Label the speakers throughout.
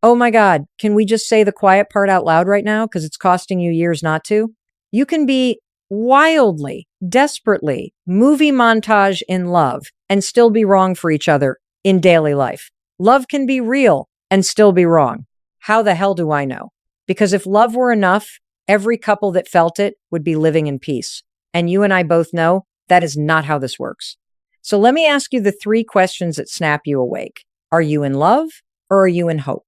Speaker 1: Oh my God, can we just say the quiet part out loud right now? Because it's costing you years not to. You can be wildly, desperately, movie montage in love and still be wrong for each other in daily life. Love can be real and still be wrong. How the hell do I know? Because if love were enough, every couple that felt it would be living in peace. And you and I both know that is not how this works. So let me ask you the 3 questions that snap you awake. Are you in love or are you in hope?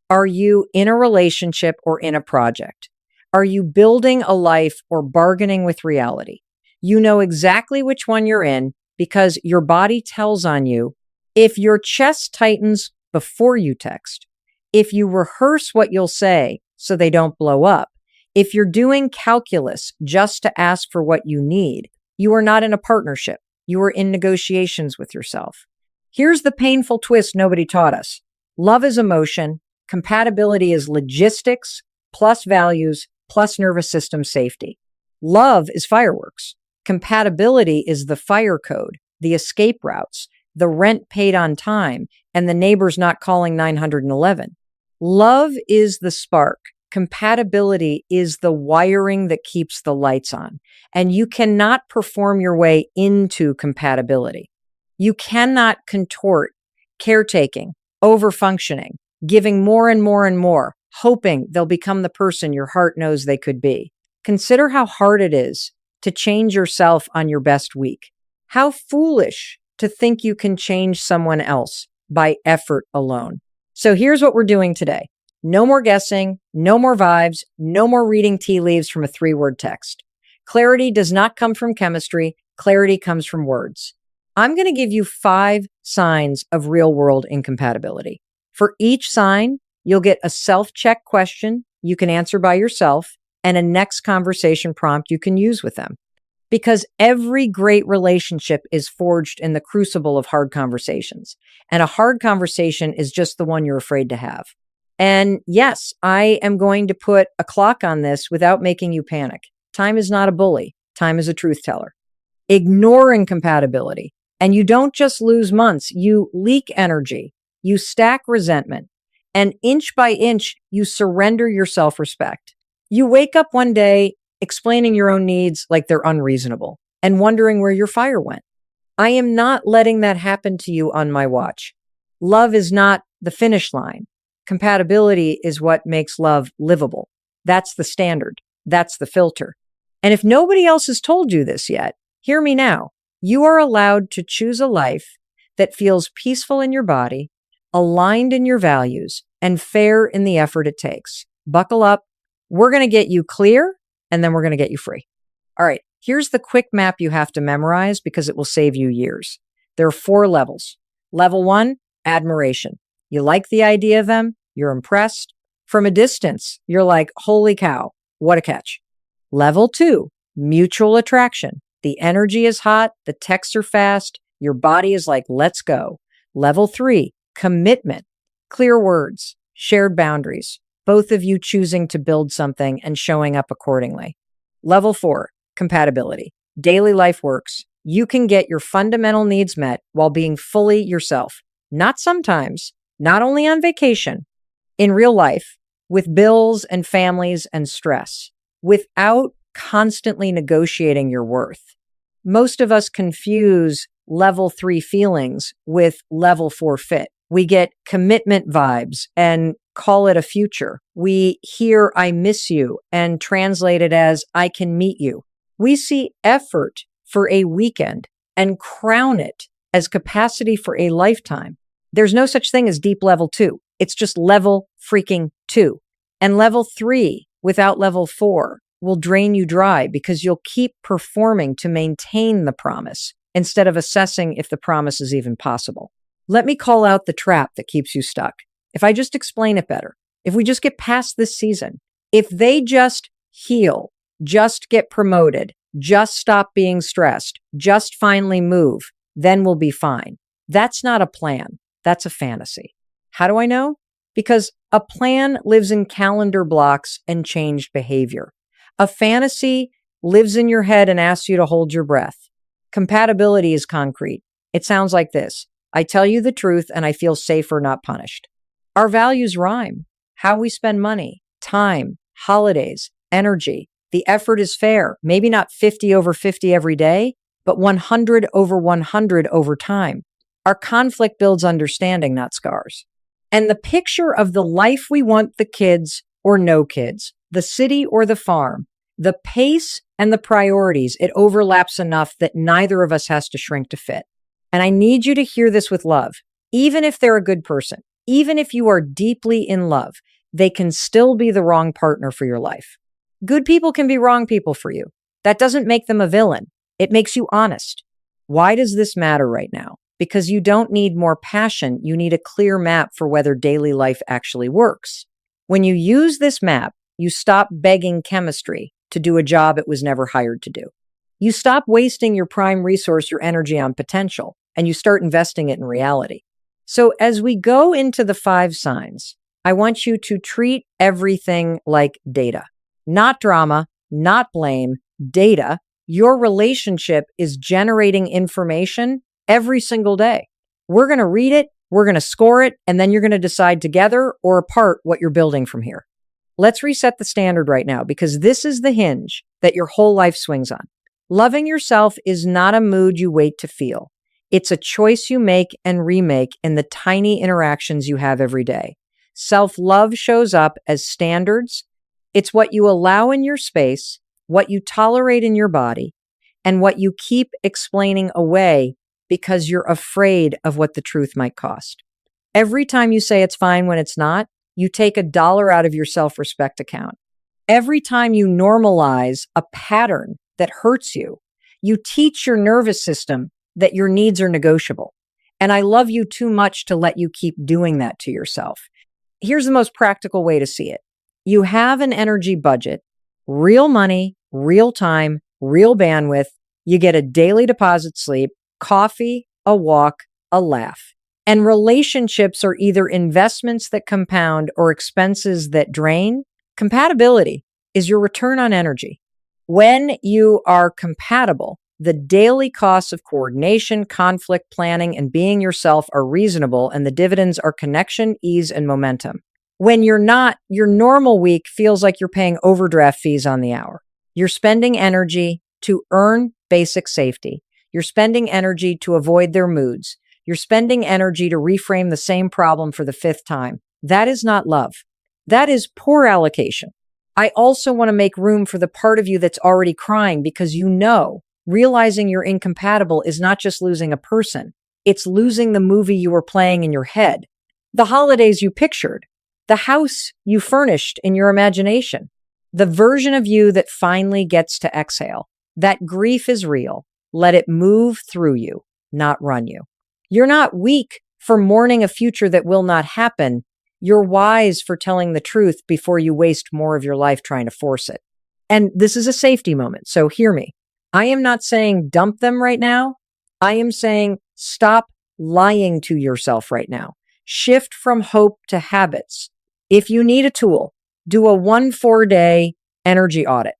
Speaker 1: Are you in a relationship or in a project? Are you building a life or bargaining with reality? You know exactly which one you're in because your body tells on you. If your chest tightens before you text, if you rehearse what you'll say so they don't blow up, if you're doing calculus just to ask for what you need, you are not in a partnership. You are in negotiations with yourself. Here's the painful twist nobody taught us. Love is emotion. Compatibility is logistics plus values plus nervous system safety. Love is fireworks. Compatibility is the fire code, the escape routes, the rent paid on time, and the neighbors not calling 911. Love is the spark. Compatibility is the wiring that keeps the lights on. And you cannot perform your way into compatibility. You cannot contort caretaking, overfunctioning, giving more and more and more, hoping they'll become the person your heart knows they could be. Consider how hard it is to change yourself on your best week. How foolish to think you can change someone else by effort alone. So here's what we're doing today. No more guessing, no more vibes, no more reading tea leaves from a 3-word text. Clarity does not come from chemistry. Clarity comes from words. I'm going to give you 5 signs of real-world incompatibility. For each sign, you'll get a self-check question you can answer by yourself and a next conversation prompt you can use with them. Because every great relationship is forged in the crucible of hard conversations. And a hard conversation is just the one you're afraid to have. And yes, I am going to put a clock on this without making you panic. Time is not a bully. Time is a truth teller. Ignore incompatibility. And you don't just lose months, you leak energy. You stack resentment, and inch by inch, you surrender your self-respect. You wake up one day explaining your own needs like they're unreasonable and wondering where your fire went. I am not letting that happen to you on my watch. Love is not the finish line. Compatibility is what makes love livable. That's the standard. That's the filter. And if nobody else has told you this yet, hear me now. You are allowed to choose a life that feels peaceful in your body, aligned in your values, and fair in the effort it takes. Buckle up. We're going to get you clear, and then we're going to get you free. All right, here's the quick map you have to memorize because it will save you years. There are 4 levels. Level 1, admiration. You like the idea of them. You're impressed. From a distance, you're like, holy cow, what a catch. Level 2, mutual attraction. The energy is hot. The texts are fast. Your body is like, let's go. Level 3, commitment, clear words, shared boundaries, both of you choosing to build something and showing up accordingly. Level 4, compatibility. Daily life works. You can get your fundamental needs met while being fully yourself. Not sometimes, not only on vacation, in real life, with bills and families and stress, without constantly negotiating your worth. Most of us confuse level 3 feelings with level 4 fit. We get commitment vibes and call it a future. We hear I miss you and translate it as I can meet you. We see effort for a weekend and crown it as capacity for a lifetime. There's no such thing as deep level 2. It's just level freaking 2. And level 3 without level 4 will drain you dry because you'll keep performing to maintain the promise instead of assessing if the promise is even possible. Let me call out the trap that keeps you stuck. If I just explain it better, if we just get past this season, if they just heal, just get promoted, just stop being stressed, just finally move, then we'll be fine. That's not a plan. That's a fantasy. How do I know? Because a plan lives in calendar blocks and changed behavior. A fantasy lives in your head and asks you to hold your breath. Compatibility is concrete. It sounds like this. I tell you the truth and I feel safer, not punished. Our values rhyme. How we spend money, time, holidays, energy. The effort is fair. Maybe not 50 over 50 every day, but 100 over 100 over time. Our conflict builds understanding, not scars. And the picture of the life we want, the kids or no kids, the city or the farm, the pace and the priorities, it overlaps enough that neither of us has to shrink to fit. And I need you to hear this with love. Even if they're a good person, even if you are deeply in love, they can still be the wrong partner for your life. Good people can be wrong people for you. That doesn't make them a villain. It makes you honest. Why does this matter right now? Because you don't need more passion. You need a clear map for whether daily life actually works. When you use this map, you stop begging chemistry to do a job it was never hired to do. You stop wasting your prime resource, your energy on potential, and you start investing it in reality. So as we go into the 5 signs, I want you to treat everything like data, not drama, not blame, data. Your relationship is generating information every single day. We're going to read it, we're going to score it, and then you're going to decide together or apart what you're building from here. Let's reset the standard right now, because this is the hinge that your whole life swings on. Loving yourself is not a mood you wait to feel. It's a choice you make and remake in the tiny interactions you have every day. Self-love shows up as standards. It's what you allow in your space, what you tolerate in your body, and what you keep explaining away because you're afraid of what the truth might cost. Every time you say it's fine when it's not, you take $1 out of your self-respect account. Every time you normalize a pattern that hurts you, you teach your nervous system that your needs are negotiable. And I love you too much to let you keep doing that to yourself. Here's the most practical way to see it. You have an energy budget, real money, real time, real bandwidth. You get a daily deposit sleep, coffee, a walk, a laugh. And relationships are either investments that compound or expenses that drain. Compatibility is your return on energy. When you are compatible, the daily costs of coordination, conflict, planning, and being yourself are reasonable, and the dividends are connection, ease, and momentum. When you're not, your normal week feels like you're paying overdraft fees on the hour. You're spending energy to earn basic safety. You're spending energy to avoid their moods. You're spending energy to reframe the same problem for the 5th time. That is not love. That is poor allocation. I also want to make room for the part of you that's already crying, because you know realizing you're incompatible is not just losing a person. It's losing the movie you were playing in your head, the holidays you pictured, the house you furnished in your imagination, the version of you that finally gets to exhale. That grief is real. Let it move through you, not run you. You're not weak for mourning a future that will not happen. You're wise for telling the truth before you waste more of your life trying to force it. And this is a safety moment, so hear me. I am not saying dump them right now. I am saying stop lying to yourself right now. Shift from hope to habits. If you need a tool, do a 1-4-day energy audit.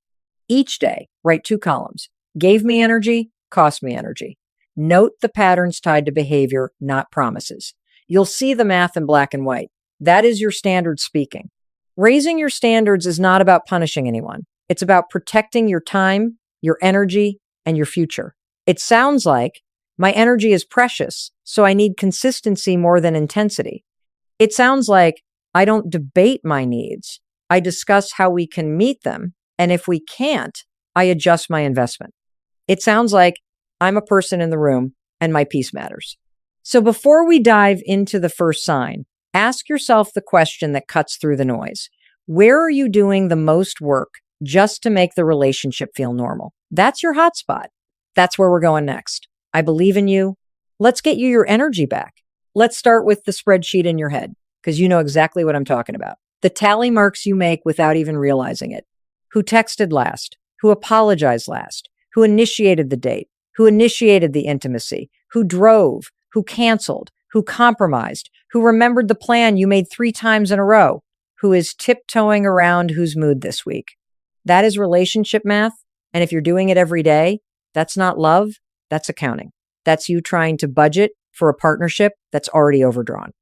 Speaker 1: Each day, write 2 columns. Gave me energy, cost me energy. Note the patterns tied to behavior, not promises. You'll see the math in black and white. That is your standard speaking. Raising your standards is not about punishing anyone. It's about protecting your time, your energy, and your future. It sounds like my energy is precious, so I need consistency more than intensity. It sounds like I don't debate my needs. I discuss how we can meet them, and if we can't, I adjust my investment. It sounds like I'm a person in the room and my peace matters. So before we dive into the first sign, ask yourself the question that cuts through the noise. Where are you doing the most work just to make the relationship feel normal? That's your hotspot. That's where we're going next. I believe in you. Let's get you your energy back. Let's start with the spreadsheet in your head, because you know exactly what I'm talking about. The tally marks you make without even realizing it. Who texted last? Who apologized last? Who initiated the date? Who initiated the intimacy? Who drove? Who canceled? Who compromised? Who remembered the plan you made 3 times in a row? Who is tiptoeing around whose mood this week? That is relationship math. And if you're doing it every day, that's not love, that's accounting. That's you trying to budget for a partnership that's already overdrawn.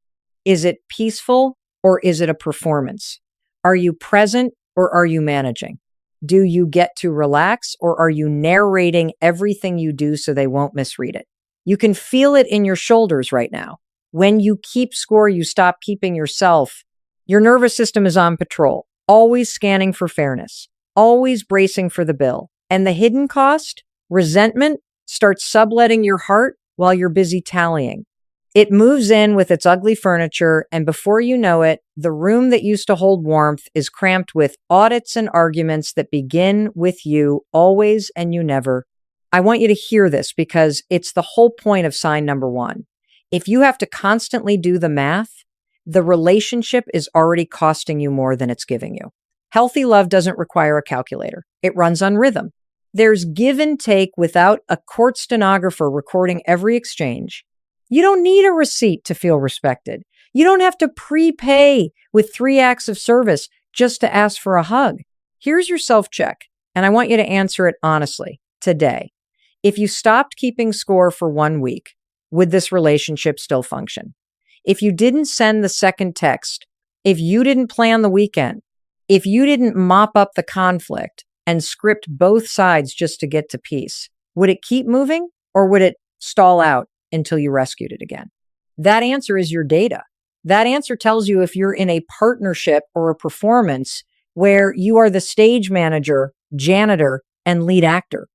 Speaker 1: Is it peaceful or is it a performance? Are you present or are you managing? Do you get to relax or are you narrating everything you do so they won't misread it? You can feel it in your shoulders right now. When you keep score, you stop keeping yourself. Your nervous system is on patrol, always scanning for fairness, always bracing for the bill. And the hidden cost, resentment, starts subletting your heart while you're busy tallying. It moves in with its ugly furniture, and before you know it, the room that used to hold warmth is cramped with audits and arguments that begin with you always and you never. I want you to hear this because it's the whole point of sign number 1. If you have to constantly do the math, the relationship is already costing you more than it's giving you. Healthy love doesn't require a calculator. It runs on rhythm. There's give and take without a court stenographer recording every exchange. You don't need a receipt to feel respected. You don't have to prepay with 3 acts of service just to ask for a hug. Here's your self-check, and I want you to answer it honestly today. If you stopped keeping score for 1 week, would this relationship still function? If you didn't send the second text, if you didn't plan the weekend, if you didn't mop up the conflict and script both sides just to get to peace, would it keep moving or would it stall out until you rescued it again? That answer is your data. That answer tells you if you're in a partnership or a performance where you are the stage manager, janitor, and lead actor.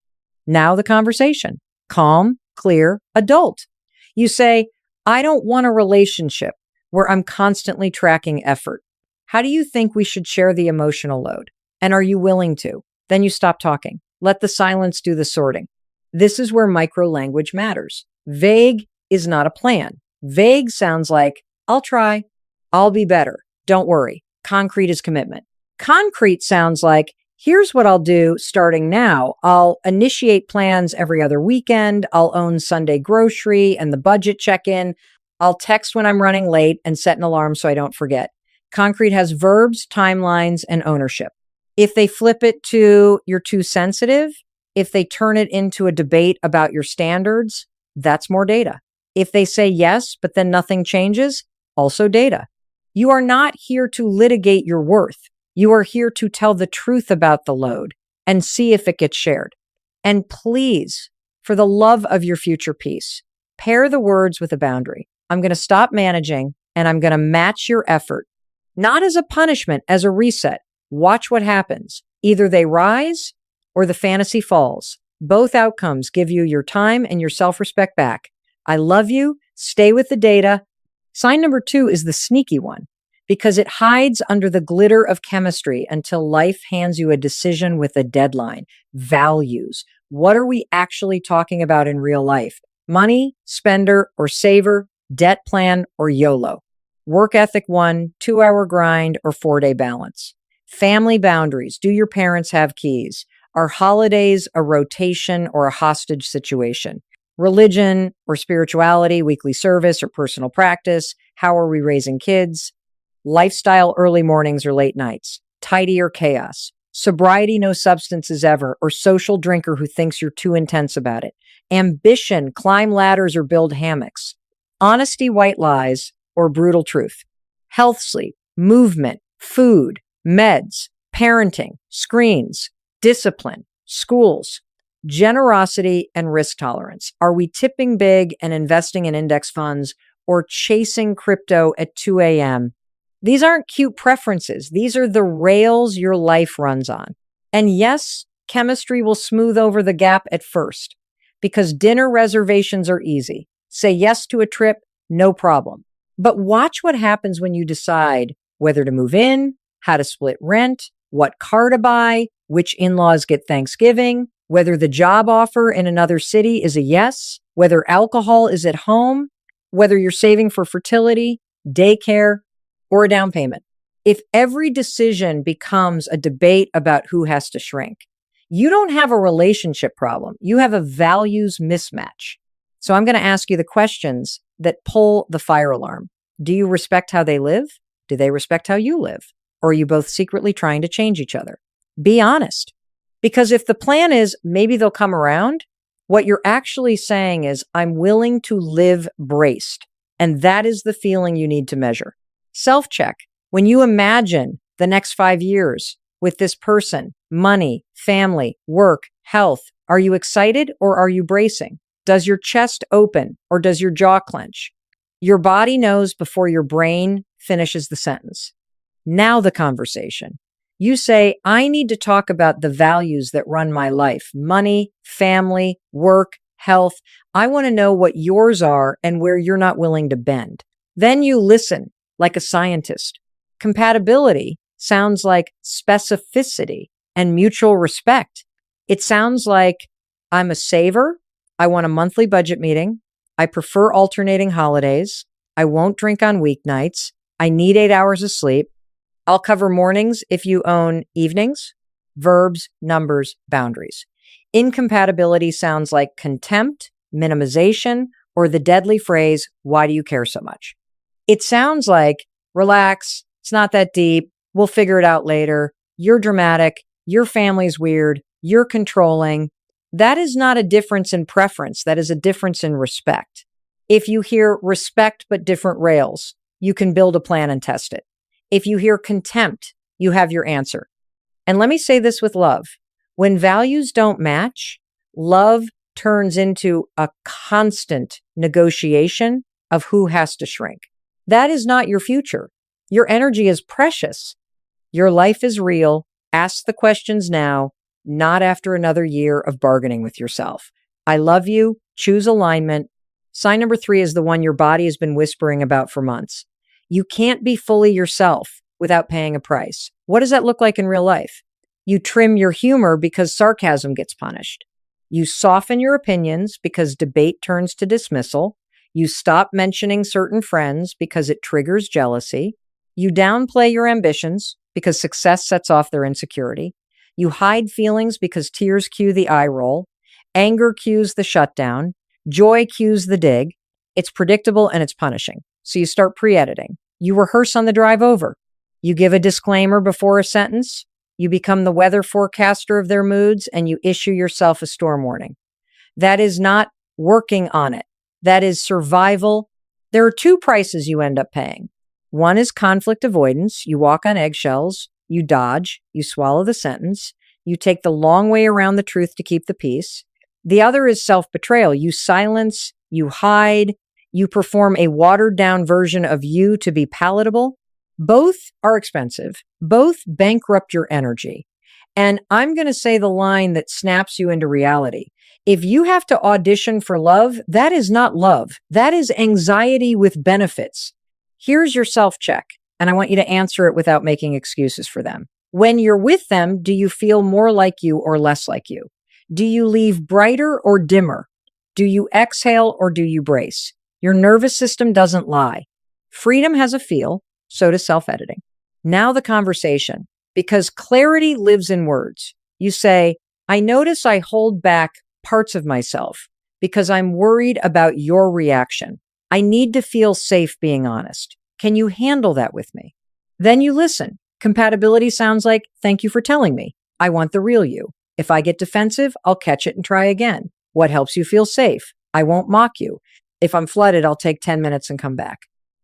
Speaker 1: Now the conversation. Calm, clear, adult. You say, I don't want a relationship where I'm constantly tracking effort. How do you think we should share the emotional load? And are you willing to? Then you stop talking. Let the silence do the sorting. This is where micro language matters. Vague is not a plan. Vague sounds like, I'll try. I'll be better. Don't worry. Concrete is commitment. Concrete sounds like, here's what I'll do starting now. I'll initiate plans every other weekend. I'll own Sunday grocery and the budget check-in. I'll text when I'm running late and set an alarm so I don't forget. Concrete has verbs, timelines, and ownership. If they flip it to you're too sensitive, if they turn it into a debate about your standards, that's more data. If they say yes, but then nothing changes, also data. You are not here to litigate your worth. You are here to tell the truth about the load and see if it gets shared. And please, for the love of your future peace, pair the words with a boundary. I'm going to stop managing and I'm going to match your effort, not as a punishment, as a reset. Watch what happens. Either they rise or the fantasy falls. Both outcomes give you your time and your self-respect back. I love you. Stay with the data. Sign number 2 is the sneaky one because it hides under the glitter of chemistry until life hands you a decision with a deadline. Values. What are we actually talking about in real life? Money, spender, or saver, debt plan, or YOLO. Work ethic 1, 2-hour grind, or 4-day balance. Family boundaries. Do your parents have keys? Are holidays a rotation or a hostage situation? Religion or spirituality, weekly service or personal practice? How are we raising kids? Lifestyle, early mornings or late nights? Tidy or chaos? Sobriety, no substances ever, or social drinker who thinks you're too intense about it? Ambition, climb ladders or build hammocks? Honesty, white lies, or brutal truth? Health, sleep, movement, food, meds, parenting, screens, discipline, schools, generosity, and risk tolerance. Are we tipping big and investing in index funds or chasing crypto at 2 a.m.? These aren't cute preferences. These are the rails your life runs on. And yes, chemistry will smooth over the gap at first because dinner reservations are easy. Say yes to a trip, no problem. But watch what happens when you decide whether to move in, how to split rent, what car to buy, which in-laws get Thanksgiving, whether the job offer in another city is a yes, whether alcohol is at home, whether you're saving for fertility, daycare, or a down payment. If every decision becomes a debate about who has to shrink, you don't have a relationship problem. You have a values mismatch. So I'm going to ask you the questions that pull the fire alarm. Do you respect how they live? Do they respect how you live? Or are you both secretly trying to change each other? Be honest. Because if the plan is maybe they'll come around, what you're actually saying is, I'm willing to live braced. And that is the feeling you need to measure. Self-check. When you imagine the next 5 years with this person, money, family, work, health, are you excited or are you bracing? Does your chest open or does your jaw clench? Your body knows before your brain finishes the sentence. Now the conversation. You say, I need to talk about the values that run my life, money, family, work, health. I want to know what yours are and where you're not willing to bend. Then you listen like a scientist. Compatibility sounds like specificity and mutual respect. It sounds like I'm a saver. I want a monthly budget meeting. I prefer alternating holidays. I won't drink on weeknights. I need 8 hours of sleep. I'll cover mornings if you own evenings. Verbs, numbers, boundaries. Incompatibility sounds like contempt, minimization, or the deadly phrase, why do you care so much? It sounds like, relax, it's not that deep, we'll figure it out later, you're dramatic, your family's weird, you're controlling. That is not a difference in preference, that is a difference in respect. If you hear respect but different rails, you can build a plan and test it. If you hear contempt, you have your answer. And let me say this with love. When values don't match, love turns into a constant negotiation of who has to shrink. That is not your future. Your energy is precious. Your life is real. Ask the questions now, not after another year of bargaining with yourself. I love you. Choose alignment. Sign number 3 is the one your body has been whispering about for months. You can't be fully yourself without paying a price. What does that look like in real life? You trim your humor because sarcasm gets punished. You soften your opinions because debate turns to dismissal. You stop mentioning certain friends because it triggers jealousy. You downplay your ambitions because success sets off their insecurity. You hide feelings because tears cue the eye roll. Anger cues the shutdown. Joy cues the dig. It's predictable and it's punishing. So you start pre-editing. You rehearse on the drive over. You give a disclaimer before a sentence. You become the weather forecaster of their moods and you issue yourself a storm warning. That is not working on it. That is survival. There are 2 prices you end up paying. One is conflict avoidance. You walk on eggshells. You dodge. You swallow the sentence. You take the long way around the truth to keep the peace. The other is self-betrayal. You silence. You hide. You perform a watered-down version of you to be palatable. Both are expensive. Both bankrupt your energy. And I'm going to say the line that snaps you into reality. If you have to audition for love, that is not love. That is anxiety with benefits. Here's your self-check, and I want you to answer it without making excuses for them. When you're with them, do you feel more like you or less like you? Do you leave brighter or dimmer? Do you exhale or do you brace? Your nervous system doesn't lie. Freedom has a feel, so does self-editing. Now the conversation, because clarity lives in words. You say, I notice I hold back parts of myself because I'm worried about your reaction. I need to feel safe being honest. Can you handle that with me? Then you listen. Compatibility sounds like, thank you for telling me. I want the real you. If I get defensive, I'll catch it and try again. What helps you feel safe? I won't mock you. If I'm flooded, I'll take 10 minutes and come back.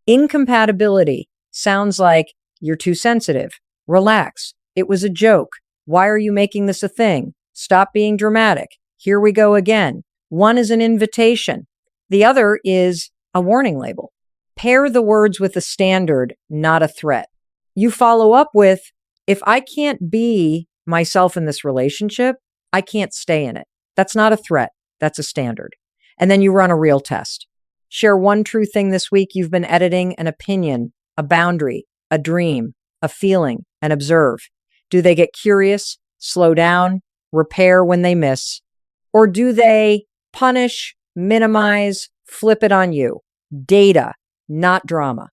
Speaker 1: Incompatibility sounds like, you're too sensitive. Relax. It was a joke. Why are you making this a thing? Stop being dramatic. Here we go again. One is an invitation. The other is a warning label. Pair the words with a standard, not a threat. You follow up with, if I can't be myself in this relationship, I can't stay in it. That's not a threat. That's a standard. And then you run a real test. Share one true thing this week you've been editing, an opinion, a boundary, a dream, a feeling, and observe. Do they get curious, slow down, repair when they miss? Or do they punish, minimize, flip it on you? Data, not drama.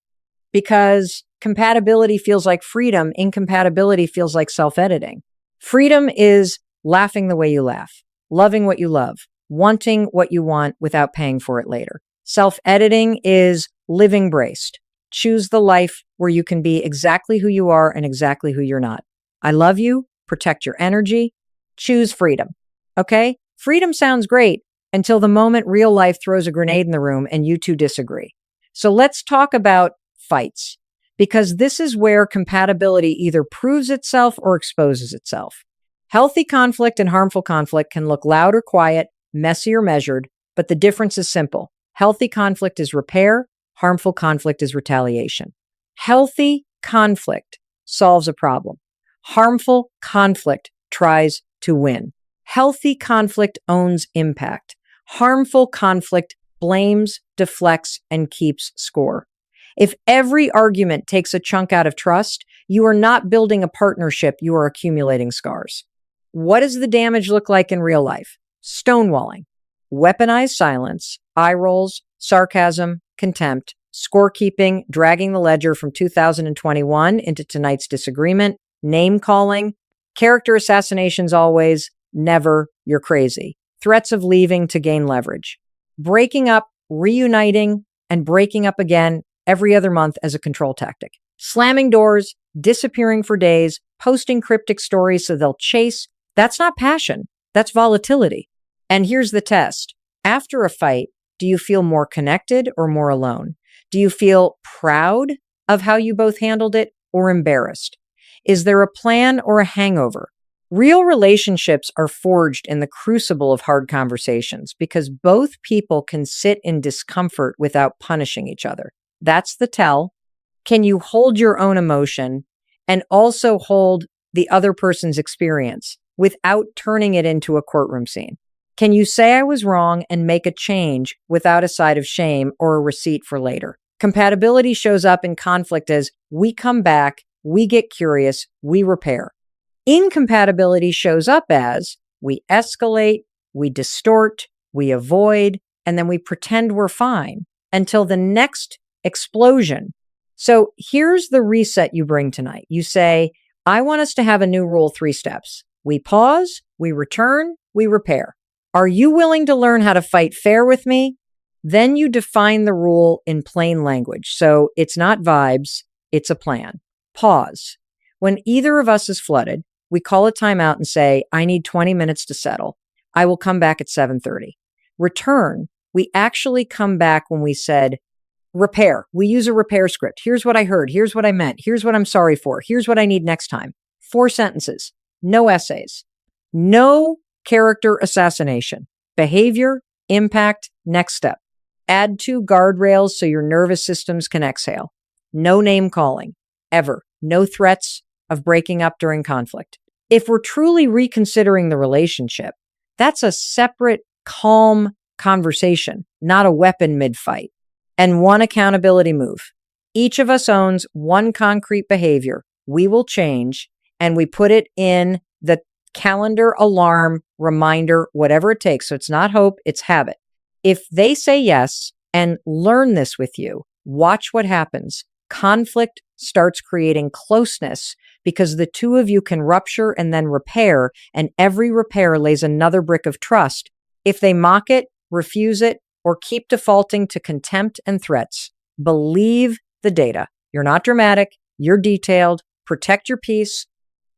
Speaker 1: Because compatibility feels like freedom, incompatibility feels like self-editing. Freedom is laughing the way you laugh, loving what you love, wanting what you want without paying for it later. Self-editing is living braced. Choose the life where you can be exactly who you are and exactly who you're not. I love you. Protect your energy. Choose freedom. Okay? Freedom sounds great until the moment real life throws a grenade in the room and you two disagree. So let's talk about fights. because this is where compatibility either proves itself or exposes itself. Healthy conflict and harmful conflict can look loud or quiet, messy or measured, but the difference is simple. Healthy conflict is repair, harmful conflict is retaliation. Healthy conflict solves a problem. Harmful conflict tries to win. Healthy conflict owns impact. Harmful conflict blames, deflects, and keeps score. If every argument takes a chunk out of trust, you are not building a partnership, you are accumulating scars. What does the damage look like in real life? Stonewalling, weaponized silence, eye rolls, sarcasm, contempt, scorekeeping, dragging the ledger from 2021 into tonight's disagreement, name calling, character assassinations always, never, you're crazy, threats of leaving to gain leverage, breaking up, reuniting, and breaking up again every other month as a control tactic, slamming doors, disappearing for days, posting cryptic stories so they'll chase. That's not passion. That's volatility. And here's the test. After a fight, do you feel more connected or more alone? Do you feel proud of how you both handled it or embarrassed? Is there a plan or a hangover? Real relationships are forged in the crucible of hard conversations because both people can sit in discomfort without punishing each other. That's the tell. Can you hold your own emotion and also hold the other person's experience without turning it into a courtroom scene? Can you say I was wrong and make a change without a side of shame or a receipt for later? Compatibility shows up in conflict as we come back, we get curious, we repair. Incompatibility shows up as we escalate, we distort, we avoid, and then we pretend we're fine until the next explosion. So here's the reset you bring tonight. You say, I want us to have a new rule, 3 steps. We pause, we return, we repair. Are you willing to learn how to fight fair with me? Then you define the rule in plain language. So it's not vibes, it's a plan. Pause. When either of us is flooded, we call a timeout and say, I need 20 minutes to settle. I will come back at 7:30. Return. We actually come back when we said, repair. We use a repair script. Here's what I heard. Here's what I meant. Here's what I'm sorry for. Here's what I need next time. 4 sentences. No essays. No character assassination. Behavior, impact, next step. Add 2 guardrails so your nervous systems can exhale. No name calling. Ever. No threats of breaking up during conflict. If we're truly reconsidering the relationship, that's a separate, calm conversation, not a weapon mid-fight. And 1 accountability move. Each of us owns 1 concrete behavior we will change, and we put it in the calendar, alarm, reminder, whatever it takes. So it's not hope, it's habit. If they say yes and learn this with you, watch what happens. Conflict starts creating closeness because the 2 of you can rupture and then repair, and every repair lays another brick of trust. If they mock it, refuse it, or keep defaulting to contempt and threats, believe the data. You're not dramatic, you're detailed, protect your peace,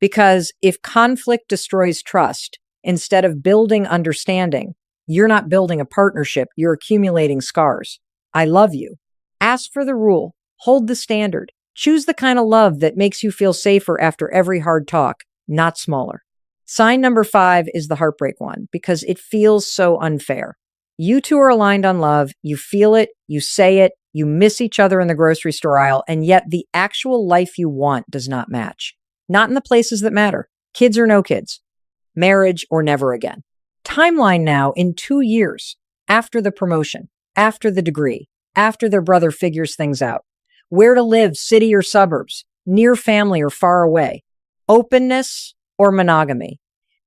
Speaker 1: because if conflict destroys trust, instead of building understanding, you're not building a partnership, you're accumulating scars. I love you. Ask for the rule, hold the standard, choose the kind of love that makes you feel safer after every hard talk, not smaller. Sign number 5 is the heartbreak one because it feels so unfair. You 2 are aligned on love, you feel it, you say it, you miss each other in the grocery store aisle, and yet the actual life you want does not match. Not in the places that matter. Kids or no kids. Marriage or never again. Timeline now in 2 years after the promotion, after the degree, after their brother figures things out. Where to live, city or suburbs, near family or far away. Openness or monogamy.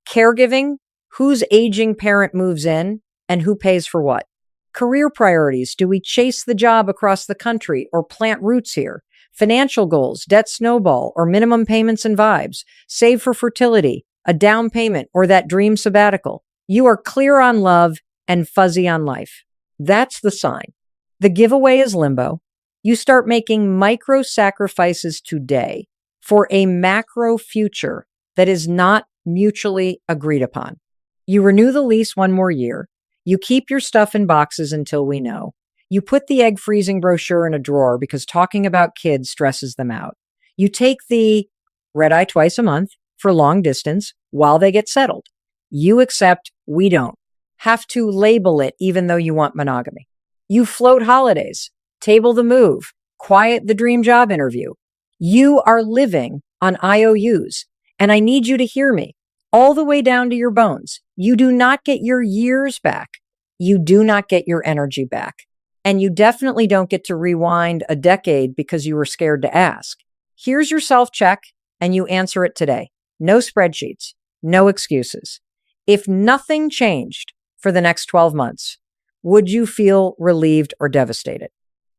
Speaker 1: Caregiving, whose aging parent moves in and who pays for what. Career priorities, do we chase the job across the country or plant roots here? Financial goals, debt snowball or minimum payments and vibes. Save for fertility, a down payment or that dream sabbatical. You are clear on love and fuzzy on life. That's the sign. The giveaway is limbo. You start making micro sacrifices today for a macro future that is not mutually agreed upon. You renew the lease 1 more year. You keep your stuff in boxes until we know. You put the egg freezing brochure in a drawer because talking about kids stresses them out. You take the red eye twice a month for long distance while they get settled. You accept we don't have to label it even though you want monogamy. You float holidays, table the move, quiet the dream job interview. You are living on IOUs, and I need you to hear me all the way down to your bones. You do not get your years back. You do not get your energy back. And you definitely don't get to rewind a decade because you were scared to ask. Here's your self-check, and you answer it today. No spreadsheets, no excuses. If nothing changed for the next 12 months, would you feel relieved or devastated?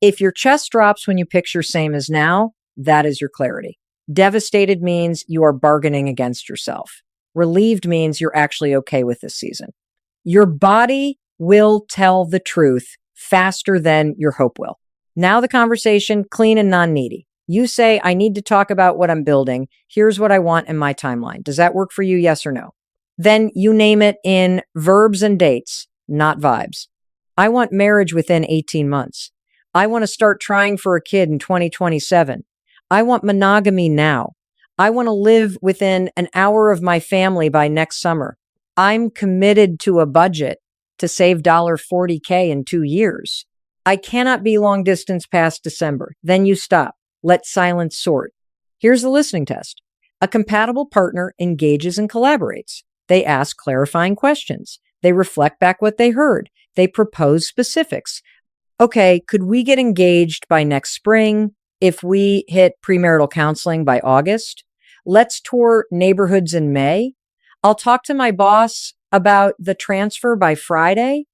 Speaker 1: If your chest drops when you picture same as now, that is your clarity. Devastated means you are bargaining against yourself. Relieved means you're actually okay with this season. Your body will tell the truth faster than your hope will. Now the conversation, clean and non-needy. You say, I need to talk about what I'm building. Here's what I want in my timeline. Does that work for you? Yes or no? Then you name it in verbs and dates, not vibes. I want marriage within 18 months. I want to start trying for a kid in 2027. I want monogamy now. I want to live within an hour of my family by next summer. I'm committed to a budget to save $40K in 2 years. I cannot be long distance past December. Then you stop. Let silence sort. Here's the listening test. A compatible partner engages and collaborates. They ask clarifying questions. They reflect back what they heard. They propose specifics. Okay, could we get engaged by next spring if we hit premarital counseling by August? Let's tour neighborhoods in May. I'll talk to my boss about the transfer by Friday.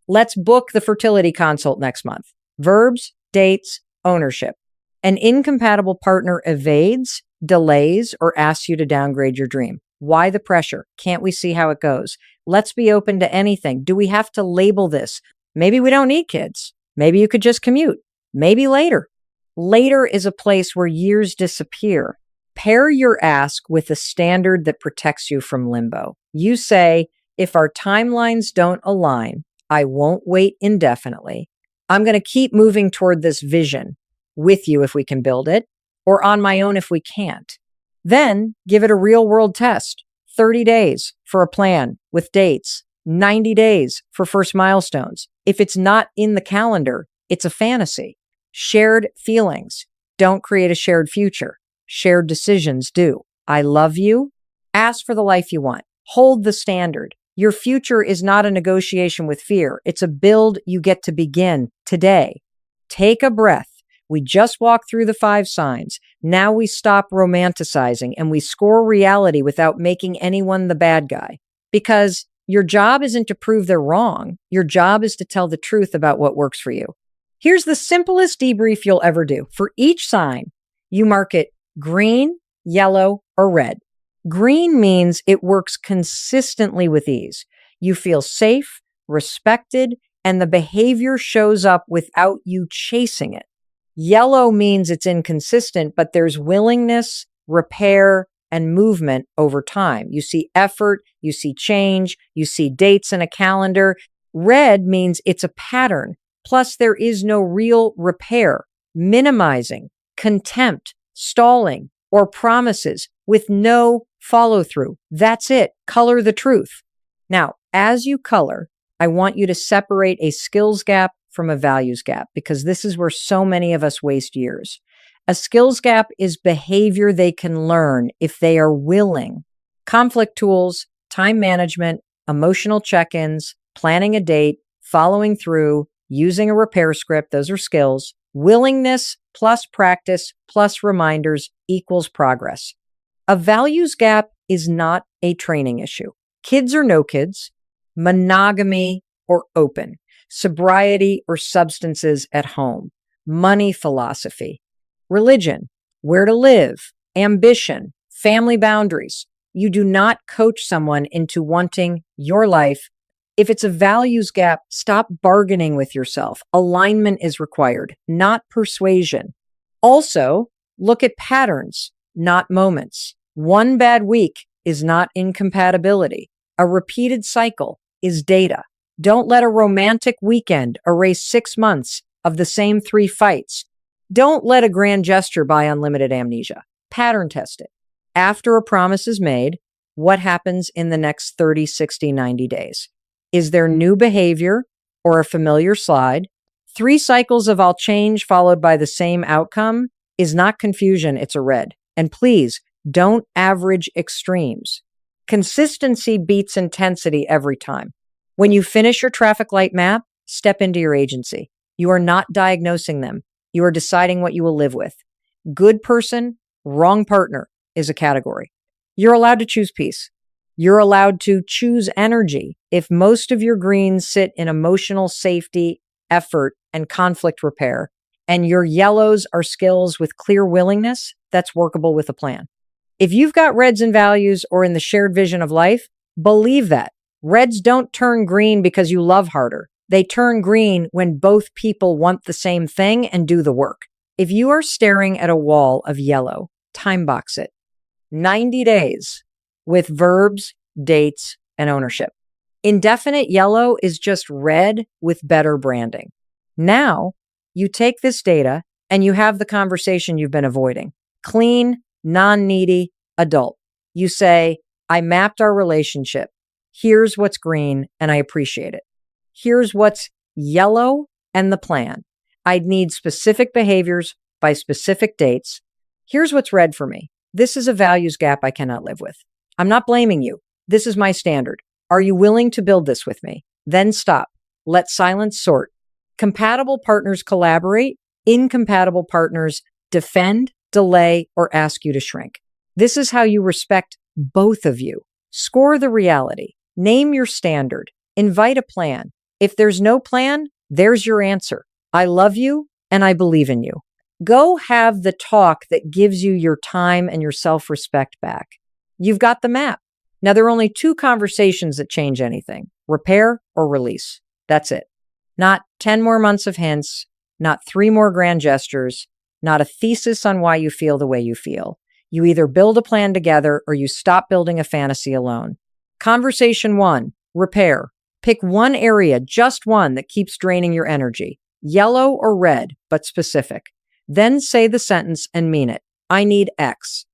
Speaker 1: Let's book the fertility consult next month. Verbs, dates, ownership. An incompatible partner evades, delays, or asks you to downgrade your dream. Why the pressure? Can't we see how it goes? Let's be open to anything. Do we have to label this? Maybe we don't need kids. Maybe you could just commute. Maybe later. Later is a place where years disappear. Pair your ask with a standard that protects you from limbo. You say, if our timelines don't align, I won't wait indefinitely. I'm going to keep moving toward this vision with you if we can build it, or on my own if we can't. Then give it a real world test. 30 days for a plan with dates, 90 days for first milestones. If it's not in the calendar, it's a fantasy. Shared feelings don't create a shared future. Shared decisions do. I love you. Ask for the life you want. Hold the standard. Your future is not a negotiation with fear. It's a build you get to begin today. Take a breath. We just walked through the 5 signs. Now we stop romanticizing and we score reality without making anyone the bad guy. Because your job isn't to prove they're wrong. Your job is to tell the truth about what works for you. Here's the simplest debrief you'll ever do. For each sign, you mark it green, yellow, or red. Green means it works consistently with ease. You feel safe, respected, and the behavior shows up without you chasing it. Yellow means it's inconsistent, but there's willingness, repair, and movement over time. You see effort, you see change, you see dates in a calendar. Red means it's a pattern. Plus, there is no real repair, minimizing, contempt, stalling, or promises with no follow through. That's it. Color the truth. Now, as you color, I want you to separate a skills gap from a values gap, because this is where so many of us waste years. A skills gap is behavior they can learn if they are willing. Conflict tools, time management, emotional check-ins, planning a date, following through, using a repair script, those are skills. Willingness plus practice plus reminders equals progress. A values gap is not a training issue. Kids or no kids, monogamy or open, sobriety or substances at home, money philosophy, religion, where to live, ambition, family boundaries. You do not coach someone into wanting your life. If it's a values gap, stop bargaining with yourself. Alignment is required, not persuasion. Also, look at patterns, not moments. One bad week is not incompatibility. A repeated cycle is data. Don't let a romantic weekend erase 6 months of the same 3 fights. Don't let a grand gesture buy unlimited amnesia. Pattern test it. After a promise is made, what happens in the next 30, 60, 90 days? Is there new behavior or a familiar slide? 3 cycles of I'll change followed by the same outcome is not confusion, it's a red. And please, don't average extremes. Consistency beats intensity every time. When you finish your traffic light map, step into your agency. You are not diagnosing them. You are deciding what you will live with. Good person, wrong partner is a category. You're allowed to choose peace. You're allowed to choose energy. If most of your greens sit in emotional safety, effort, and conflict repair, and your yellows are skills with clear willingness, that's workable with a plan. If you've got reds in values or in the shared vision of life, believe that. Reds don't turn green because you love harder. They turn green when both people want the same thing and do the work. If you are staring at a wall of yellow, time box it. 90 days with verbs, dates, and ownership. Indefinite yellow is just red with better branding. Now, you take this data and you have the conversation you've been avoiding. Clean, non-needy, adult. You say, I mapped our relationship. Here's what's green, and I appreciate it. Here's what's yellow and the plan. I'd need specific behaviors by specific dates. Here's what's red for me. This is a values gap I cannot live with. I'm not blaming you. This is my standard. Are you willing to build this with me? Then stop. Let silence sort. Compatible partners collaborate. Incompatible partners defend, delay, or ask you to shrink. This is how you respect both of you. Score the reality. Name your standard. Invite a plan. If there's no plan, there's your answer. I love you and I believe in you. Go have the talk that gives you your time and your self-respect back. You've got the map. Now, there are only 2 conversations that change anything: repair or release. That's it. Not 10 more months of hints, not 3 more grand gestures, not a thesis on why you feel the way you feel. You either build a plan together or you stop building a fantasy alone. Conversation 1, repair. Pick one area, just one, that keeps draining your energy. Yellow or red, but specific. Then say the sentence and mean it. I need X.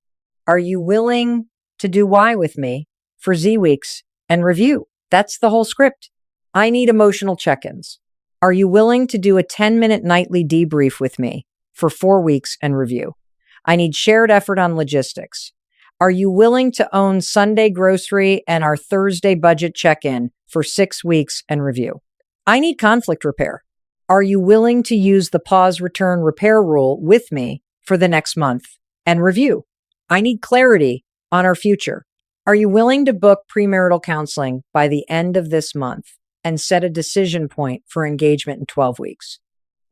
Speaker 1: Are you willing to do Y with me for Z weeks and review? That's the whole script. I need emotional check-ins. Are you willing to do a 10-minute nightly debrief with me for 4 weeks and review? I need shared effort on logistics. Are you willing to own Sunday grocery and our Thursday budget check-in for 6 weeks and review? I need conflict repair. Are you willing to use the pause, return, repair rule with me for the next month and review? I need clarity on our future. Are you willing to book premarital counseling by the end of this month and set a decision point for engagement in 12 weeks?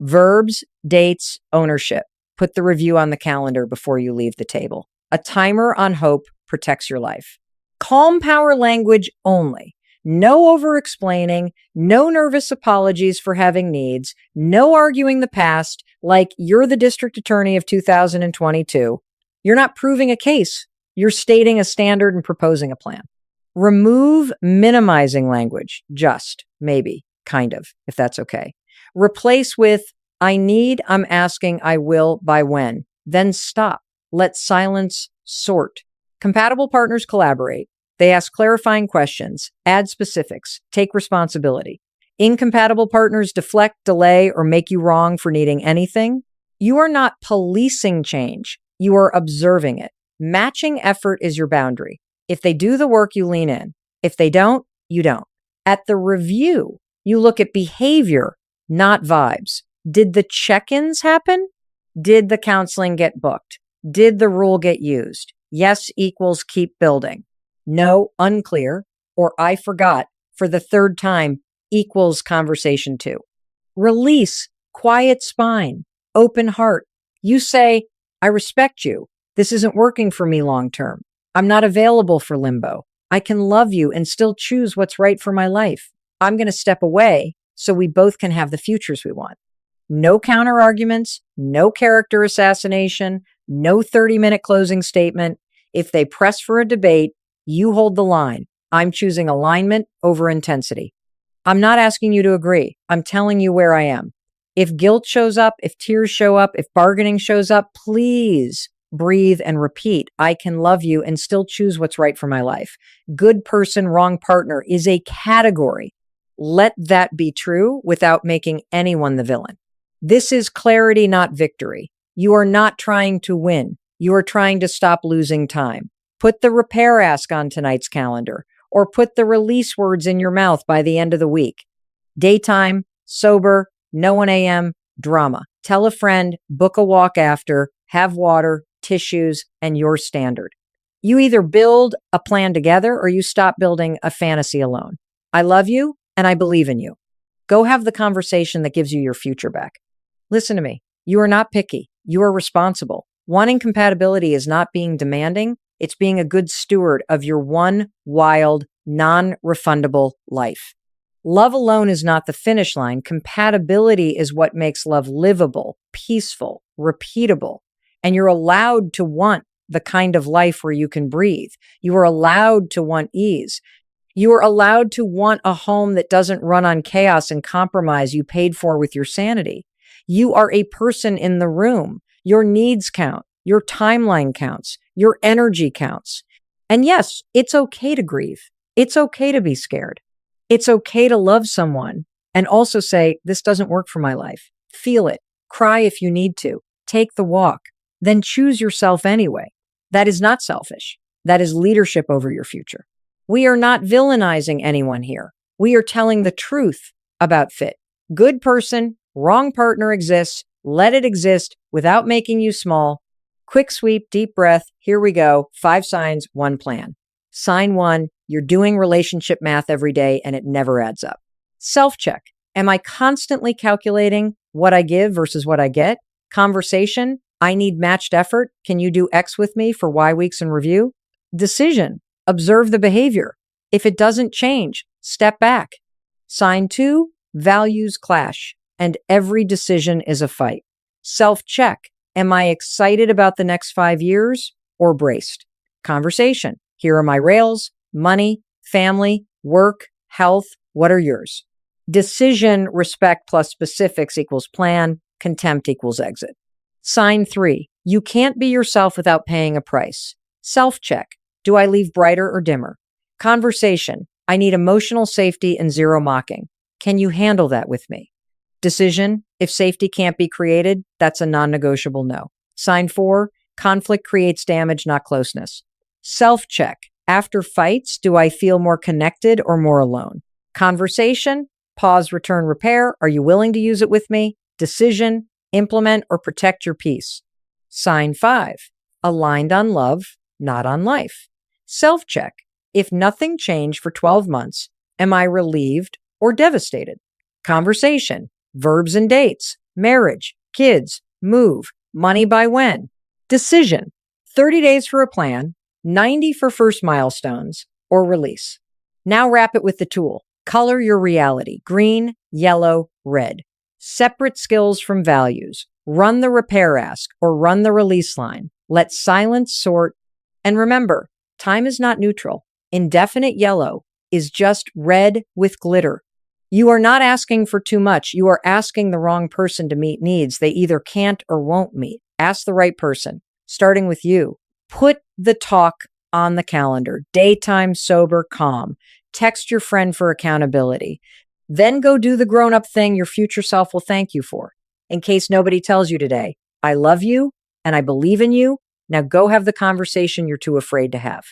Speaker 1: Verbs, dates, ownership. Put the review on the calendar before you leave the table. A timer on hope protects your life. Calm power language only. No over-explaining, no nervous apologies for having needs, no arguing the past like you're the district attorney of 2022. You're not proving a case. You're stating a standard and proposing a plan. Remove minimizing language, just, maybe, kind of, if that's okay. Replace with, I need, I'm asking, I will, by when. Then stop. Let silence sort. Compatible partners collaborate. They ask clarifying questions, add specifics, take responsibility. Incompatible partners deflect, delay, or make you wrong for needing anything. You are not policing change. You are observing it. Matching effort is your boundary. If they do the work, you lean in. If they don't, you don't. At the review, you look at behavior, not vibes. Did the check-ins happen? Did the counseling get booked? Did the rule get used? Yes equals keep building. No, unclear, or I forgot for the 3rd time equals conversation 2. Release, quiet spine, open heart. You say, I respect you. This isn't working for me long term. I'm not available for limbo. I can love you and still choose what's right for my life. I'm going to step away so we both can have the futures we want. No counter arguments, no character assassination, no 30-minute closing statement. If they press for a debate, you hold the line. I'm choosing alignment over intensity. I'm not asking you to agree. I'm telling you where I am. If guilt shows up, if tears show up, if bargaining shows up, please breathe and repeat. I can love you and still choose what's right for my life. Good person, wrong partner is a category. Let that be true without making anyone the villain. This is clarity, not victory. You are not trying to win. You are trying to stop losing time. Put the repair ask on tonight's calendar, or put the release words in your mouth by the end of the week. Daytime, sober, no 1 a.m., drama. Tell a friend, book a walk after, have water, tissues, and your standard. You either build a plan together or you stop building a fantasy alone. I love you and I believe in you. Go have the conversation that gives you your future back. Listen to me. You are not picky. You are responsible. Wanting compatibility is not being demanding. It's being a good steward of your one wild, non-refundable life. Love alone is not the finish line. Compatibility is what makes love livable, peaceful, repeatable. And you're allowed to want the kind of life where you can breathe. You are allowed to want ease. You are allowed to want a home that doesn't run on chaos and compromise you paid for with your sanity. You are a person in the room. Your needs count. Your timeline counts. Your energy counts. And yes, it's okay to grieve. It's okay to be scared. It's okay to love someone and also say, this doesn't work for my life. Feel it. Cry if you need to. Take the walk. Then choose yourself anyway. That is not selfish. That is leadership over your future. We are not villainizing anyone here. We are telling the truth about fit. Good person, wrong partner exists. Let it exist without making you small. Quick sweep, deep breath. Here we go. 5 signs, 1 plan. Sign 1, you're doing relationship math every day and it never adds up. Self-check. Am I constantly calculating what I give versus what I get? Conversation. I need matched effort. Can you do X with me for Y weeks in review? Decision. Observe the behavior. If it doesn't change, step back. Sign 2, values clash, and every decision is a fight. Self-check. Am I excited about the next 5 years or braced? Conversation. Here are my rails: money, family, work, health. What are yours? Decision, respect plus specifics equals plan. Contempt equals exit. Sign 3. You can't be yourself without paying a price. Self-check. Do I leave brighter or dimmer? Conversation. I need emotional safety and 0 mocking. Can you handle that with me? Decision. If safety can't be created, that's a non-negotiable no. Sign 4. Conflict creates damage, not closeness. Self-check. After fights, do I feel more connected or more alone? Conversation. Pause, return, repair. Are you willing to use it with me? Decision. Implement or protect your peace. Sign 5. Aligned on love, not on life. Self-check. If nothing changed for 12 months, am I relieved or devastated? Conversation. Verbs and dates. Marriage. Kids. Move. Money by when? Decision. 30 days for a plan. 90 for first milestones, or release. Now wrap it with the tool. Color your reality. Green, yellow, red. Separate skills from values. Run the repair ask or run the release line. Let silence sort. And remember, time is not neutral. Indefinite yellow is just red with glitter. You are not asking for too much. You are asking the wrong person to meet needs they either can't or won't meet. Ask the right person, starting with you. Put the talk on the calendar. Daytime, sober, calm. Text your friend for accountability. Then go do the grown-up thing your future self will thank you for. In case nobody tells you today, I love you and I believe in you. Now go have the conversation you're too afraid to have.